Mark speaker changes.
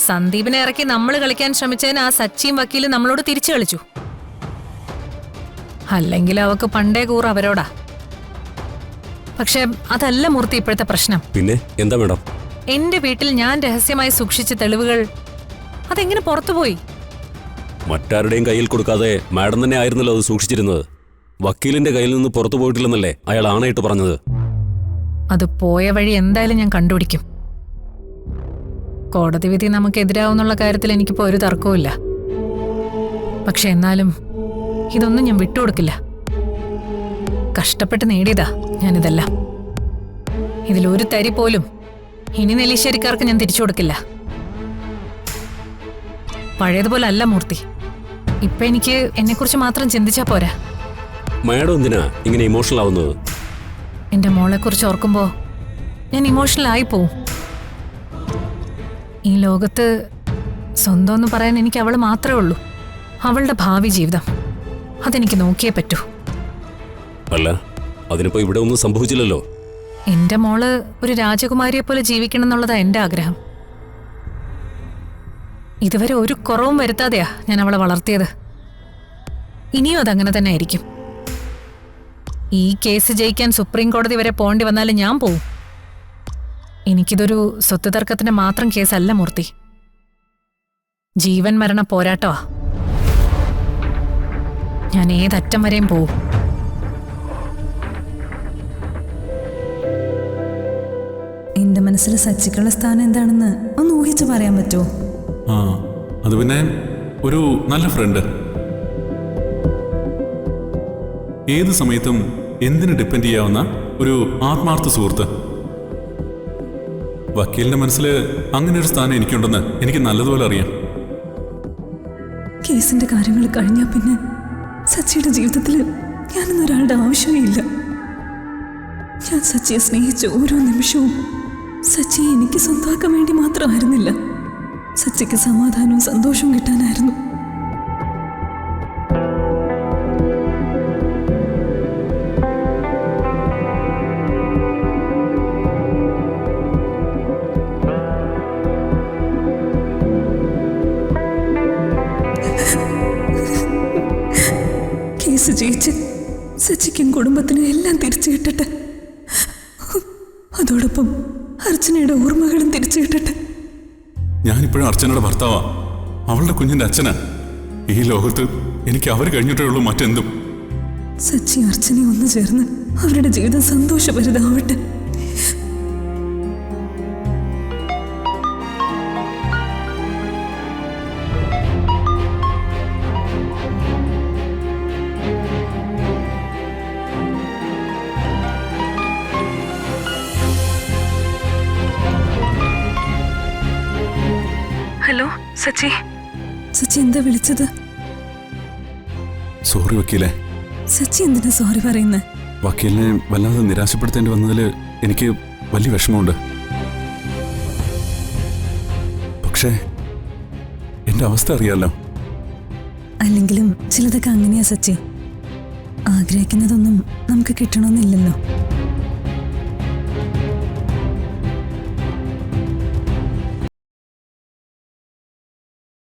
Speaker 1: സന്ദീപിനെ ഇറക്കി നമ്മൾ കളിക്കാൻ ശ്രമിച്ചതിന് ആ സച്ചിയും വക്കീലും നമ്മളോട് തിരിച്ചു കളിച്ചു. അല്ലെങ്കിൽ അവക്ക് പണ്ടേ കൂറ് അവരോടാ. പക്ഷെ അതല്ല മൂർത്തി ഇപ്പോഴത്തെ പ്രശ്നം.
Speaker 2: പിന്നെ എന്താ മേഡം?
Speaker 1: എന്റെ വീട്ടിൽ ഞാൻ രഹസ്യമായി സൂക്ഷിച്ച തെളിവുകൾ അതെങ്ങനെ പുറത്തുപോയി?
Speaker 2: മറ്റാരുടെയും കയ്യിൽ കൊടുക്കാതെ മാഡം തന്നെ ആയിരുന്നല്ലോ അത് സൂക്ഷിച്ചിരുന്നത്. വക്കീലിന്റെ കയ്യിൽ നിന്ന് പുറത്തു പോയിട്ടില്ലെന്നല്ലേ അയാൾ ആണയിട്ട് പറഞ്ഞത്?
Speaker 1: അത് പോയ വഴി എന്തായാലും ഞാൻ കണ്ടുപിടിക്കും. കോടതി വിധി നമുക്കെതിരാവുന്നുള്ള കാര്യത്തിൽ എനിക്കിപ്പോ ഒരു തർക്കവുമില്ല. പക്ഷെ എന്നാലും ഇതൊന്നും ഞാൻ വിട്ടുകൊടുക്കില്ല. കഷ്ടപ്പെട്ട് നേടിയതാ ഞാനിതെല്ലാം. ഇതിലൊരു തരി പോലും ഇനി നെല്ലിശ്ശേരിക്കാർക്ക് ഞാൻ തിരിച്ചു കൊടുക്കില്ല. പഴയതുപോലെ അല്ല മൂർത്തി. ഇപ്പൊ എനിക്ക് എന്നെക്കുറിച്ച് മാത്രം ചിന്തിച്ചാ പോരാ.
Speaker 2: മാഡം എന്തിനാ ഇങ്ങനെ ഇമോഷണൽ ആവുന്നത്?
Speaker 1: എന്റെ മോളെക്കുറിച്ച് ഓർക്കുമ്പോ ഞാൻ ഇമോഷണൽ ആയി പോവും. ഈ ലോകത്ത് സ്വന്തം എന്ന് പറയാൻ എനിക്ക് അവള് മാത്രമേ ഉള്ളൂ. അവളുടെ ഭാവി ജീവിതം അതെനിക്ക് നോക്കിയേ പറ്റൂ.
Speaker 2: അല്ല, അതിനിപ്പോ ഇവിടെ ഒന്നും സംഭവിച്ചില്ലല്ലോ.
Speaker 1: എന്റെ മോള് ഒരു രാജകുമാരിയെ പോലെ ജീവിക്കണം എന്നുള്ളതാ എന്റെ ആഗ്രഹം. ഇതുവരെ ഒരു കുറവും വരുത്താതെയാ ഞാൻ അവളെ വളർത്തിയത്. ഇനിയും അതങ്ങനെ തന്നെ ആയിരിക്കും. ഈ കേസ് ജയിക്കാൻ സുപ്രീം കോടതി വരെ പോണ്ടി വന്നാലും ഞാൻ പോവും. എനിക്കിതൊരു സ്വത്ത് തർക്കത്തിന്റെ മാത്രം കേസല്ല മൂർത്തി. ജീവൻ മരണ പോരാട്ടമാ. ഞാൻ ഏതറ്റം വരെയും പോവും.
Speaker 3: എന്റെ മനസ്സിൽ സച്ചിക്കുള്ള സ്ഥാനം എന്താണെന്ന് ഒന്ന് ഊഹിച്ച് പറയാൻ പറ്റുമോ?
Speaker 4: അത് പിന്നെ ഒരു നല്ല ഫ്രണ്ട്. ഏത് സമയത്തും എന്തിന് ഡിപ്പെൻഡ് ചെയ്യാവുന്ന ഒരു ആത്മാർത്ഥ സുഹൃത്ത്. വക്കീലിന്റെ മനസ്സിൽ അങ്ങനെ ഒരു സ്ഥാനം എനിക്കുണ്ടെന്ന് എനിക്ക് നല്ലതുപോലെ അറിയാം.
Speaker 3: കേസിന്റെ കാര്യങ്ങൾ കഴിഞ്ഞാൽ പിന്നെ സച്ചിയുടെ ജീവിതത്തിൽ ഞാനെന്നൊരാളുടെ ആവശ്യമേ ഇല്ല. ഞാൻ സച്ചിയെ സ്നേഹിച്ച ഓരോ നിമിഷവും സച്ചിയെ എനിക്ക് സ്വന്തമാക്കാൻ വേണ്ടി മാത്രമായിരുന്നില്ല, സച്ചിക്ക് സമാധാനവും സന്തോഷവും കിട്ടാനായിരുന്നു. കേസ് ജയിച്ച് സച്ചിക്കും കുടുംബത്തിനും എല്ലാം തിരിച്ചു കിട്ടട്ടെ. അതോടൊപ്പം അർച്ചനയുടെ ഓർമ്മകളും തിരിച്ചു കിട്ടട്ടെ.
Speaker 4: ഞാനിപ്പോഴും അർച്ചനയുടെ ഭർത്താവാ, അവളുടെ കുഞ്ഞിന്റെ അച്ഛനാ. ഈ ലോകത്ത് എനിക്ക് അവർ കഴിഞ്ഞിട്ടേ ഉള്ളൂ മറ്റെന്തും.
Speaker 3: സച്ചി അർച്ചന ഒന്ന് ചേർന്ന് അവരുടെ ജീവിതം സന്തോഷഭരിതമാവട്ടെ. ഹലോ സച്ചി. സച്ചി എന്താ വിളിച്ചത്?
Speaker 4: സോറി വക്കീലെ.
Speaker 3: സച്ചി എന്തിനാ സോറി പറയുന്നത്?
Speaker 4: വക്കീലിനെ വല്ലാതെ നിരാശപ്പെടുത്തേണ്ടി വന്നതിൽ എനിക്ക് വലിയ വിഷമമുണ്ട്. പക്ഷേ എന്റെ അവസ്ഥ അറിയാലോ.
Speaker 3: അല്ലെങ്കിലും ചിലതൊക്കെ അങ്ങനെയാ സച്ചി. ആഗ്രഹിക്കുന്നതൊന്നും നമുക്ക് കിട്ടണമെന്നില്ലല്ലോ.